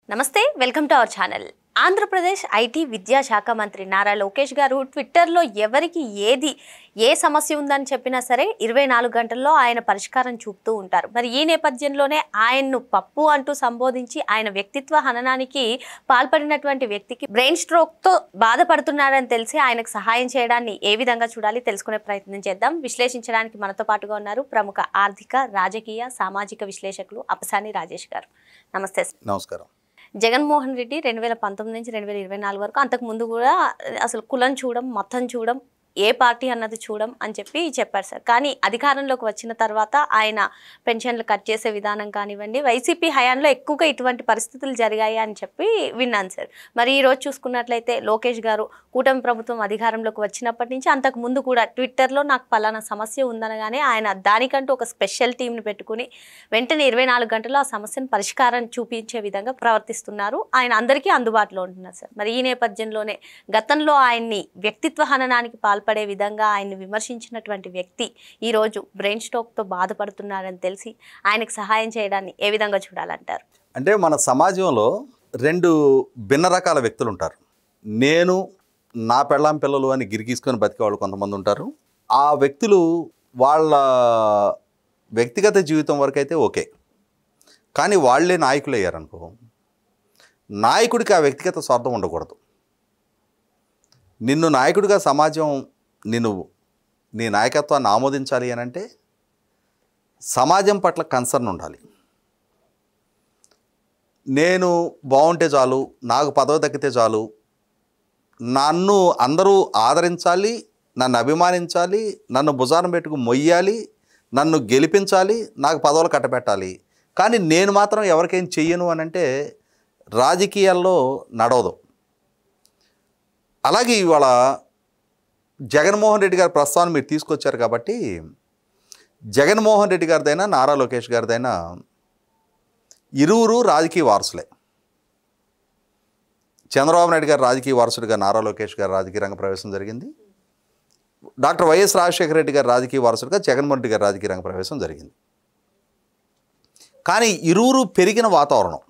నమస్తే welcome to our channel. Andhra Pradesh IT విద్యాశాఖ మంత్రి నారా లోకేష్ గారు ట్విట్టర్లో ఎవరికి ఏ సమస్య ఉందని చెప్పినా సరే 24 గంటల్లో ఆయన పరిష్కారం చూపుతూ ఉంటారు. మరి ఈ నేపథ్యంలోనే ఆయన్ను పప్పు అంటూ సంబోధించి ఆయన వ్యక్తిత్వ హననానికి పాల్పడినటువంటి వ్యక్తికి బ్రెయిన్ స్ట్రోక్తో బాధపడుతున్నారని తెలిసి ఆయనకు సహాయం చేయడాన్ని ఏ విధంగా చూడాలి తెలుసుకునే ప్రయత్నం చేద్దాం. విశ్లేషించడానికి మనతో పాటుగా ఉన్నారు ప్రముఖ ఆర్థిక, రాజకీయ, సామాజిక విశ్లేషకులు అప్పసాని రాజేష్ గారు. నమస్తే. నమస్కారం. జగన్మోహన్ రెడ్డి 2019 నుంచి 2024 వరకు అంతకు ముందు కూడా అసలు కులం చూడం, మతం చూడం, ఏ పార్టీ అన్నది చూడం అని చెప్పారు సార్. కానీ అధికారంలోకి వచ్చిన తర్వాత ఆయన పెన్షన్లు కట్ చేసే విధానం కానివ్వండి, వైసీపీ హయాంలో ఎక్కువగా ఇటువంటి పరిస్థితులు జరిగాయి అని చెప్పి విన్నాను సార్. మరి ఈరోజు చూసుకున్నట్లయితే లోకేష్ గారు కూటమి ప్రభుత్వం అధికారంలోకి వచ్చినప్పటి నుంచి అంతకు ముందు కూడా ట్విట్టర్లో నాకు పలానా సమస్య ఉందనగానే ఆయన దానికంటూ ఒక స్పెషల్ టీంని పెట్టుకుని వెంటనే 24 గంటల్లో ఆ సమస్యను పరిష్కారం చూపించే విధంగా ప్రవర్తిస్తున్నారు. ఆయన అందరికీ అందుబాటులో ఉంటున్నారు సార్. మరి ఈ నేపథ్యంలోనే గతంలో ఆయన్ని వ్యక్తిత్వ హననానికి పడే విధంగా ఆయన్ని విమర్శించినటువంటి వ్యక్తి ఈరోజు బ్రెయిన్ స్ట్రోక్తో బాధపడుతున్నారని తెలిసి ఆయనకు సహాయం చేయడాన్ని ఏ విధంగా చూడాలంటారు? అంటే మన సమాజంలో 2 భిన్న రకాల వ్యక్తులు ఉంటారు. నేను నా పెళ్ళాం పిల్లలు అని గిరిగీసుకొని బతికే వాళ్ళు కొంతమంది ఉంటారు. ఆ వ్యక్తులు వాళ్ళ వ్యక్తిగత జీవితం వరకు అయితే ఓకే, కానీ వాళ్ళే నాయకులు అయ్యారనుకో, నాయకుడికి ఆ వ్యక్తిగత స్వార్థం ఉండకూడదు. నిన్ను నాయకుడిగా సమాజం నీ నాయకత్వాన్ని ఆమోదించాలి అని అంటే సమాజం పట్ల కన్సర్న్ ఉండాలి. నేను బాగుంటే చాలు, నాకు పదవి దక్కితే చాలు, నన్ను అందరూ ఆదరించాలి, నన్ను అభిమానించాలి, నన్ను భుజాన పెట్టుకు మొయ్యాలి, నన్ను గెలిపించాలి, నాకు పదవులు కట్టబెట్టాలి, కానీ నేను మాత్రం ఎవరికేం చెయ్యను అని అంటే రాజకీయాల్లో నడవదు. అలాగే ఇవాళ జగన్మోహన్ రెడ్డి గారి ప్రస్తావన మీరు తీసుకొచ్చారు కాబట్టి జగన్మోహన్ రెడ్డి గారిదైనా నారా లోకేష్ గారిదైనా ఇరువురు రాజకీయ వారసులే. చంద్రబాబు నాయుడు గారు రాజకీయ వారసుడిగా నారా లోకేష్ గారు రాజకీయ రంగ ప్రవేశం జరిగింది. డాక్టర్ వైఎస్ రాజశేఖర రెడ్డి గారు రాజకీయ వారసుడిగా జగన్మోహన్ రెడ్డి గారు రాజకీయ రంగ ప్రవేశం జరిగింది. కానీ ఇరువురు పెరిగిన వాతావరణం,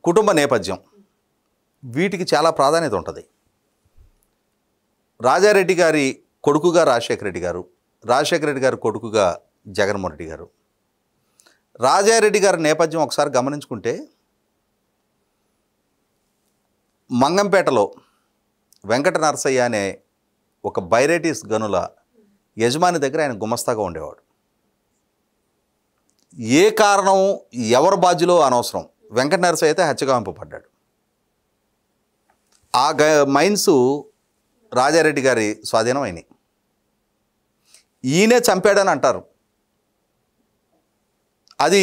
కుటుంబ నేపథ్యం, వీటికి చాలా ప్రాధాన్యత ఉంటుంది. రాజారెడ్డి గారి కొడుకుగా రాజశేఖర రెడ్డి గారు, రాజశేఖర రెడ్డి గారి కొడుకుగా జగన్మోహన్ రెడ్డి గారు. రాజారెడ్డి గారి నేపథ్యం ఒకసారి గమనించుకుంటే మంగంపేటలో వెంకట నరసయ్య అనే ఒక బైరేటీస్ గనుల యజమాని దగ్గర ఆయన గుమస్తాగా ఉండేవాడు. ఏ కారణం ఎవరు బాధ్యులో అనవసరం, వెంకట నరసయ్య అయితే హత్యగావింపబడ్డాడు. ఆ మైన్స్ రాజారెడ్డి గారి స్వాధీనం అయినాయి. ఈయనే చంపాడని అంటారు. అది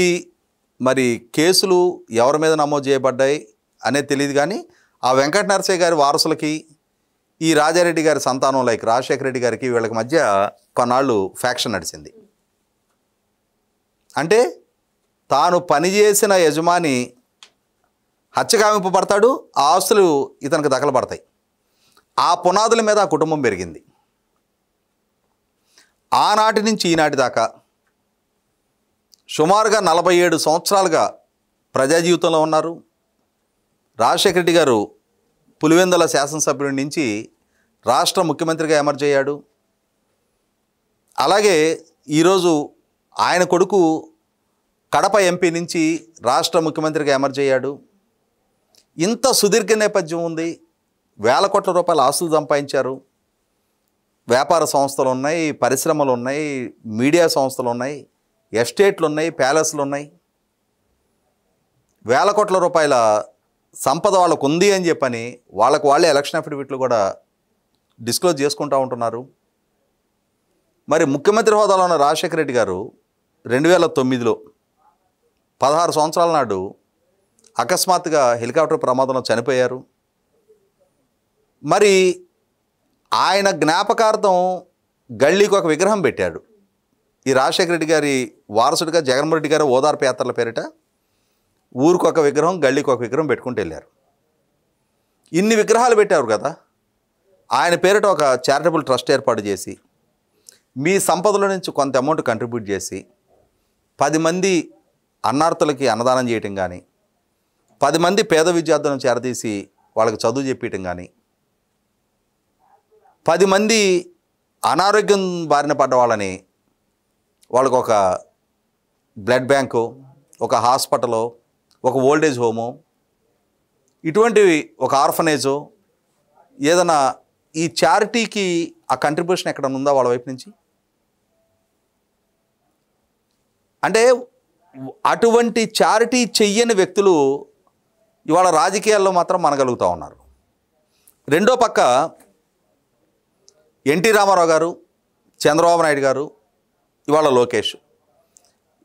మరి కేసులు ఎవరి మీద నమోదు చేయబడ్డాయి అనేది తెలియదు, కానీ ఆ వెంకట నరసయ్య గారి వారసులకి ఈ రాజారెడ్డి గారి సంతానం లైక్ రాజశేఖర రెడ్డి గారికి వీళ్ళకి మధ్య కొన్నాళ్ళు ఫ్యాక్షన్ నడిచింది. అంటే తాను పనిచేసిన యజమాని హత్యగావింపబడతాడు, ఆ ఆస్తులు ఇతనికి దఖలుపడతాయి. ఆ పునాదుల మీద ఆ కుటుంబం పెరిగింది. ఆనాటి నుంచి ఈనాటి దాకా సుమారుగా 47 సంవత్సరాలుగా ప్రజా జీవితంలో ఉన్నారు. రాజశేఖర రెడ్డి గారు పులివెందుల శాసనసభ్యుడి నుంచి రాష్ట్ర ముఖ్యమంత్రిగా ఎమర్జ్ అయ్యాడు. అలాగే ఈరోజు ఆయన కొడుకు కడప ఎంపీ నుంచి రాష్ట్ర ముఖ్యమంత్రిగా ఎమర్జ్ అయ్యాడు. ఇంత సుదీర్ఘ నేపథ్యం ఉంది. వేల కోట్ల రూపాయల ఆస్తులు సంపాదించారు. వ్యాపార సంస్థలు ఉన్నాయి, పరిశ్రమలు ఉన్నాయి, మీడియా సంస్థలు ఉన్నాయి, ఎస్టేట్లు ఉన్నాయి, ప్యాలెస్లు ఉన్నాయి. వేల కోట్ల రూపాయల సంపద వాళ్ళకు ఉంది అని చెప్పని వాళ్ళే ఎలక్షన్ అఫిడవిట్లు కూడా డిస్క్లోజ్ చేసుకుంటూ ఉంటున్నారు. మరి ముఖ్యమంత్రి హోదాలో ఉన్న రాజశేఖర రెడ్డి గారు 2009లో 16 సంవత్సరాల నాడు అకస్మాత్తుగా హెలికాప్టర్ ప్రమాదంలో చనిపోయారు. మరి ఆయన జ్ఞాపకార్థం గల్లీకి ఒక విగ్రహం పెట్టాడు. ఈ రాజశేఖర రెడ్డి గారి వారసుడిగా జగన్మోహన్ రెడ్డి గారు ఓదార్పు యాత్రల పేరిట ఊరికి ఒక విగ్రహం, గల్లీకి ఒక విగ్రహం పెట్టుకుంటూ వెళ్ళారు. ఇన్ని విగ్రహాలు పెట్టారు కదా, ఆయన పేరిట ఒక చారిటబుల్ ట్రస్ట్ ఏర్పాటు చేసి మీ సంపదల నుంచి కొంత అమౌంట్ కంట్రిబ్యూట్ చేసి 10 మంది అన్నార్థులకి అన్నదానం చేయటం కానీ, 10 మంది పేద విద్యార్థులను చేరదీసి వాళ్ళకి చదువు చెప్పియటం కానీ, 10 మంది అనారోగ్యం బారిన పడ్డ వాళ్ళని వాళ్ళకు ఒక బ్లడ్ బ్యాంకు, ఒక హాస్పిటలో, ఒక ఓల్డేజ్ హోము, ఇటువంటివి ఒక ఆర్ఫనేజో ఏదైనా ఈ చారిటీకి ఆ కంట్రిబ్యూషన్ ఎక్కడ ఉందా వాళ్ళ వైపు నుంచి? అంటే అటువంటి చారిటీ చెయ్యని వ్యక్తులు ఇవాళ రాజకీయాల్లో మాత్రం మనగలుగుతూ ఉన్నారు. రెండో పక్క ఎన్టీ రామారావు గారు, చంద్రబాబు నాయుడు గారు, ఇవాళ లోకేష్.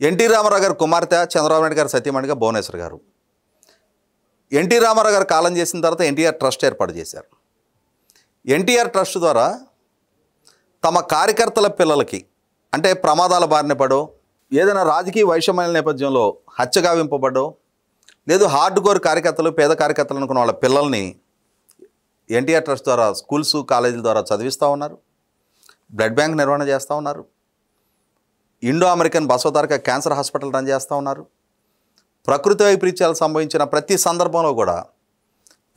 ఎన్టీ రామారావు గారు కుమార్తె, చంద్రబాబు నాయుడు గారు సత్యమణిగా భువనేశ్వర్ గారు. ఎన్టీ రామారావు గారు కాలం చేసిన తర్వాత ఎన్టీఆర్ ట్రస్ట్ ఏర్పాటు చేశారు. ఎన్టీఆర్ ట్రస్ట్ ద్వారా తమ కార్యకర్తల పిల్లలకి, అంటే ప్రమాదాల బారిన పడో, ఏదైనా రాజకీయ వైషమ్యాల నేపథ్యంలో హత్యగావింపబడో, లేదు హార్డ్ కోర్ కార్యకర్తలు, పేద కార్యకర్తలు అనుకున్న వాళ్ళ పిల్లల్ని ఎన్టీఆర్ ట్రస్ట్ ద్వారా స్కూల్స్, కాలేజీల ద్వారా చదివిస్తూ ఉన్నారు. బ్లడ్ బ్యాంక్ నిర్వహణ చేస్తూ ఉన్నారు. Indo American Basavataraka cancer hospital run చేస్తూ ఉన్నారు. ప్రకృతి వైపరీత్యాలు సంభవించిన ప్రతి సందర్భంలో కూడా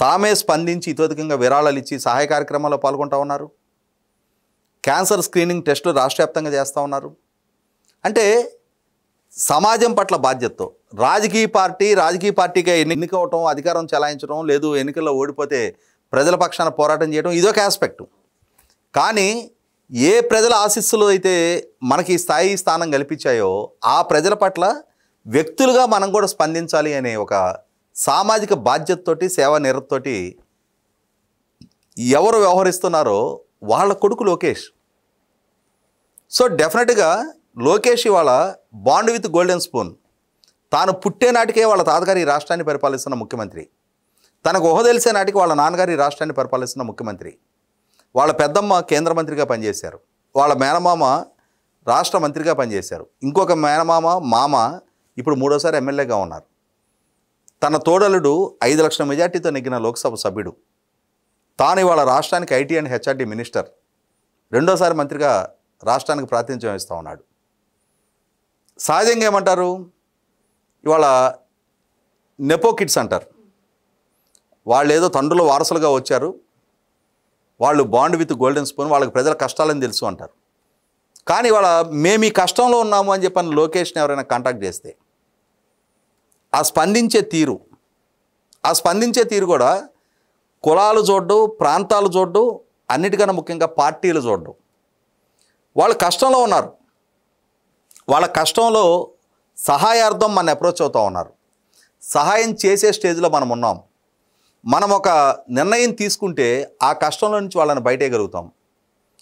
తామే స్పందించి ఇతోధికంగా విరాళాలు ఇచ్చి సహాయ కార్యక్రమాల్లో పాల్గొంటూ ఉన్నారు. క్యాన్సర్ స్క్రీనింగ్ టెస్టులు రాష్ట్ర వ్యాప్తంగా చేస్తూ ఉన్నారు. అంటే సమాజం పట్ల బాధ్యతతో రాజకీయ పార్టీగా ఎన్నికవటం, అధికారం చెలాయించడం, లేదు ఎన్నికల్లో ఓడిపోతే ప్రజల పక్షాన పోరాటం చేయడం ఇదొక ఆస్పెక్టు. కానీ ఏ ప్రజల ఆశీస్సులు అయితే మనకి స్థాయి స్థానం కల్పించాయో ఆ ప్రజల పట్ల వ్యక్తులుగా మనం కూడా స్పందించాలి అనే ఒక సామాజిక బాధ్యతతోటి, సేవా నిరతతోటి ఎవరు వ్యవహరిస్తున్నారో వాళ్ళ కొడుకు లోకేష్. సో డెఫినెట్గా లోకేష్ ఇవాళ బాండ్ విత్ గోల్డెన్ స్పూన్. తాను పుట్టే నాటికే వాళ్ళ తాతగారి ఈ రాష్ట్రాన్ని పరిపాలిస్తున్న ముఖ్యమంత్రి, తనకు ఊహ తెలిసే నాటికి వాళ్ళ నాన్నగారి ఈ రాష్ట్రాన్ని పరిపాలిస్తున్న ముఖ్యమంత్రి, వాళ్ళ పెద్దమ్మ కేంద్ర మంత్రిగా పనిచేశారు, వాళ్ళ మేనమామ రాష్ట్ర మంత్రిగా పనిచేశారు, ఇంకొక మేనమామ మామ ఇప్పుడు 3వసారి ఎమ్మెల్యేగా ఉన్నారు. తన తోడలుడు 5 లక్షల మెజార్టీతో నెగ్గిన లోక్సభ సభ్యుడు, తాను ఇవాళ రాష్ట్రానికి ఐటీ అండ్ హెచ్ఆర్డీ మినిస్టర్, 2వసారి మంత్రిగా రాష్ట్రానికి ప్రాతినిధ్యం వహిస్తూ ఉన్నాడు. సహజంగా ఏమంటారు, ఇవాళ నెపో కిడ్స్ అంటారు. వాళ్ళు ఏదో తండ్రుల వారసులుగా వచ్చారు, వాళ్ళు బాండ్ విత్ గోల్డెన్ స్పూన్, వాళ్ళకి ప్రజల కష్టాలని తెలుసు అంటారు. కానీ ఇవాళ మేము ఈ కష్టంలో ఉన్నాము అని చెప్పని లోకేష్ని ఎవరైనా కాంటాక్ట్ చేస్తే ఆ స్పందించే తీరు కూడా కులాలు చూడ్డు, ప్రాంతాలు చూడ్డు, అన్నిటికన్నా ముఖ్యంగా పార్టీలు చూడ్డు. వాళ్ళు కష్టంలో ఉన్నారు, వాళ్ళ కష్టంలో సహాయార్థం మన అప్రోచ్ అవుతూ ఉన్నారు. సహాయం చేసే స్టేజ్లో మనం ఉన్నాం. మనం ఒక నిర్ణయం తీసుకుంటే ఆ కష్టంలో నుంచి వాళ్ళని బయటేయగలుగుతాం.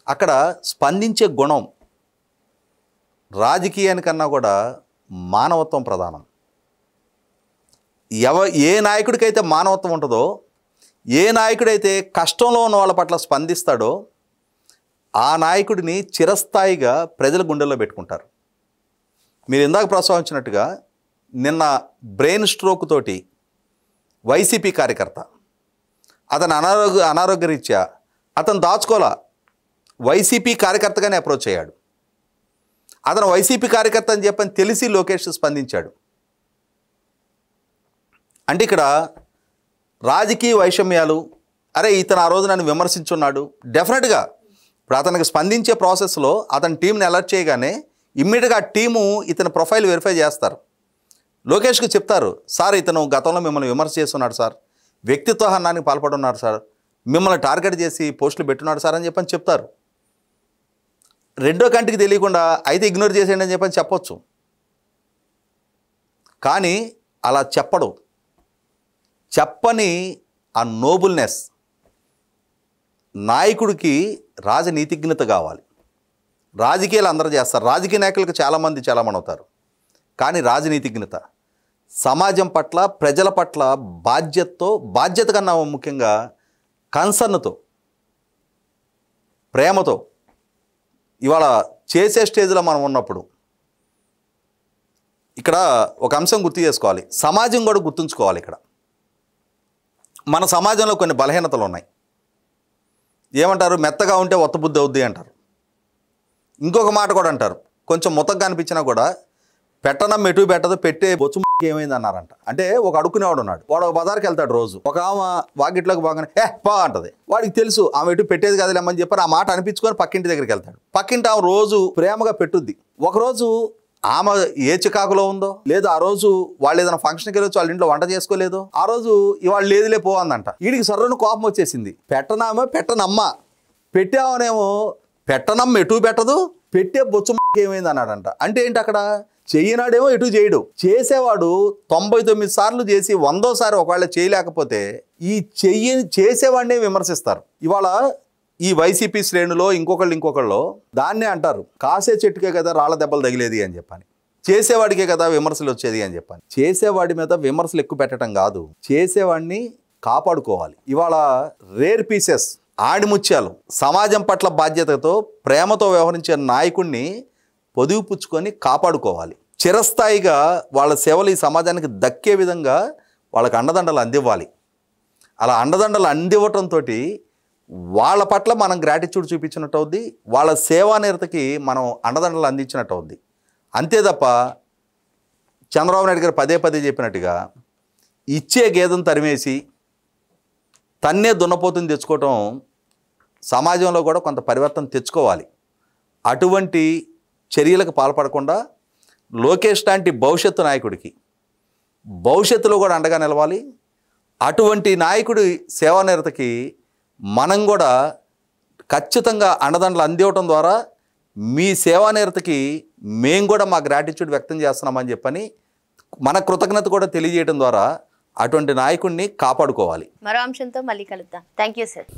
అక్కడ స్పందించే గుణం రాజకీయానికన్నా కూడా మానవత్వం ప్రధానం. ఏ నాయకుడికైతే మానవత్వం ఉంటుందో, ఏ నాయకుడైతే కష్టంలో ఉన్న వాళ్ళ పట్ల స్పందిస్తాడో ఆ నాయకుడిని చిరస్థాయిగా ప్రజల గుండెల్లో పెట్టుకుంటారు. మీరు ఇందాక ప్రస్తావించినట్టుగా నిన్న బ్రెయిన్ స్ట్రోక్ తోటి వైసీపీ కార్యకర్త, అతను అనారోగ్యరీత్యా అతను దాచుకోలా, వైసీపీ కార్యకర్తగానే అప్రోచ్ అయ్యాడు. అతను వైసీపీ కార్యకర్త అని చెప్పని తెలిసి లోకేష్ స్పందించాడు. అంటే ఇక్కడ రాజకీయ వైషమ్యాలు, అరే ఇతను ఆ రోజు నన్ను విమర్శించున్నాడు, డెఫినెట్గా ఇప్పుడు అతనికి స్పందించే ప్రాసెస్లో అతని టీంని అలర్ట్ చేయగానే ఇమ్మీడియట్గా ఆ టీము ఇతని ప్రొఫైల్ వెరిఫై చేస్తారు. లోకేష్కి చెప్తారు, సార్ ఇతను గతంలో మిమ్మల్ని విమర్శ చేస్తున్నాడు సార్, వ్యక్తిత్వ హననానికి పాల్పడున్నాడు సార్, మిమ్మల్ని టార్గెట్ చేసి పోస్టులు పెట్టున్నాడు సార్ అని చెప్పని చెప్తారు. రెండో కంటికి తెలియకుండా అయితే ఇగ్నోర్ చేసేయండి అని చెప్పని చెప్పొచ్చు. కానీ అలా చెప్పని ఆ నోబుల్నెస్, నాయకుడికి రాజనీతిజ్ఞత కావాలి. రాజకీయాలు అందరూ చేస్తారు, రాజకీయ నాయకులకు చాలామంది అవుతారు. కానీ రాజనీతిజ్ఞత, సమాజం పట్ల, ప్రజల పట్ల బాధ్యత కన్నా ముఖ్యంగా కన్సర్న్తో, ప్రేమతో ఇవాళ చేసే స్టేజ్లో మనం ఉన్నప్పుడు ఇక్కడ ఒక అంశం గుర్తు చేసుకోవాలి, సమాజం కూడా గుర్తుంచుకోవాలి. ఇక్కడ మన సమాజంలో కొన్ని బలహీనతలు ఉన్నాయి. ఏమంటారు, మెత్తగా ఉంటే ఒత్తబుద్ధి అవుద్ది అంటారు. ఇంకొక మాట కూడా అంటారు, కొంచెం ముతగ్గా అనిపించినా కూడా పెట్టనం ఎటు పెట్టదు, పెట్టే బొచ్చు ఏమైంది అన్నారంట. అంటే ఒక అడుక్కునేవాడు ఉన్నాడు, వాడు ఒక బజార్కి వెళ్తాడు రోజు. ఒక ఆమె వాకిట్లోకి బాగానే పా అంటది. వాడికి తెలుసు ఆమె ఎటు పెట్టేది కదలేమని చెప్పి ఆ మాట అనిపించుకొని పక్కింటి దగ్గరికి వెళ్తాడు. పక్కింటి ఆమె రోజు ప్రేమగా పెట్టుద్ది. ఒకరోజు ఆమె ఏ చికాకులో ఉందో, లేదు ఆ రోజు వాళ్ళు ఏదైనా ఫంక్షన్కి వెళ్ళొచ్చు, వాళ్ళ ఇంట్లో వంట చేసుకోలేదు, ఆ రోజు ఇవాళ లేదులే పోవందంట. వీడికి సర్రను కోపం వచ్చేసింది. పెట్టనామో పెట్టనమ్మ, పెట్టామనేమో పెట్టనమ్మ ఎటు పెట్టదు, పెట్టే బొచ్చు ఏమైంది అన్నాడంట. అంటే ఏంటి అక్కడ? చెయ్యినాడేమో ఎటు చేయడు, చేసేవాడు 99 సార్లు చేసి 100సారి ఒకవేళ చేయలేకపోతే ఈ చేసేవాడినే విమర్శిస్తారు. ఇవాళ ఈ వైసీపీ శ్రేణులో ఇంకొకళ్ళు దాన్నే అంటారు, కాసే చెట్టుకే కదా రాళ్ళ దెబ్బలు తగిలేది అని చెప్పని, చేసేవాడికే కదా విమర్శలు వచ్చేది అని చెప్పని. చేసేవాడి మీద విమర్శలు ఎక్కువ పెట్టడం కాదు, చేసేవాడిని కాపాడుకోవాలి. ఇవాళ రేర్ పీసెస్, ఆడిముత్యాలు, సమాజం పట్ల బాధ్యతతో ప్రేమతో వ్యవహరించే నాయకుడిని పొదుపు పుచ్చుకొని కాపాడుకోవాలి. చిరస్థాయిగా వాళ్ళ సేవలు ఈ సమాజానికి దక్కే విధంగా వాళ్ళకి అండదండలు అందివ్వాలి. అలా అండదండలు అందివ్వటంతో వాళ్ళ పట్ల మనం గ్రాటిట్యూడ్ చూపించినట్టు అవుద్ది, వాళ్ళ సేవానిరతకి మనం అండదండలు అందించినట్టు అవుద్ది. అంతే తప్ప చంద్రబాబు నాయుడు గారు పదే చెప్పినట్టుగా ఇచ్చే గేదెను తరిమేసి తన్నే దున్నపోతుని తెచ్చుకోవటం సమాజంలో కూడా కొంత పరివర్తన తెచ్చుకోవాలి. అటువంటి చర్యలకు పాల్పడకుండా లోకేష్ లాంటి భవిష్యత్తు నాయకుడికి భవిష్యత్తులో కూడా అండగా నిలవాలి. అటువంటి నాయకుడి సేవానిరతకి మనం కూడా ఖచ్చితంగా అండదండలు అందివ్వటం ద్వారా మీ సేవానిరతకి మేము కూడా మా గ్రాటిట్యూడ్ వ్యక్తం చేస్తున్నామని చెప్పని మన కృతజ్ఞత కూడా తెలియజేయడం ద్వారా అటువంటి నాయకుడిని కాపాడుకోవాలి. మరో అంశంతో మళ్ళీ కలుద్దాం. Thank you sir.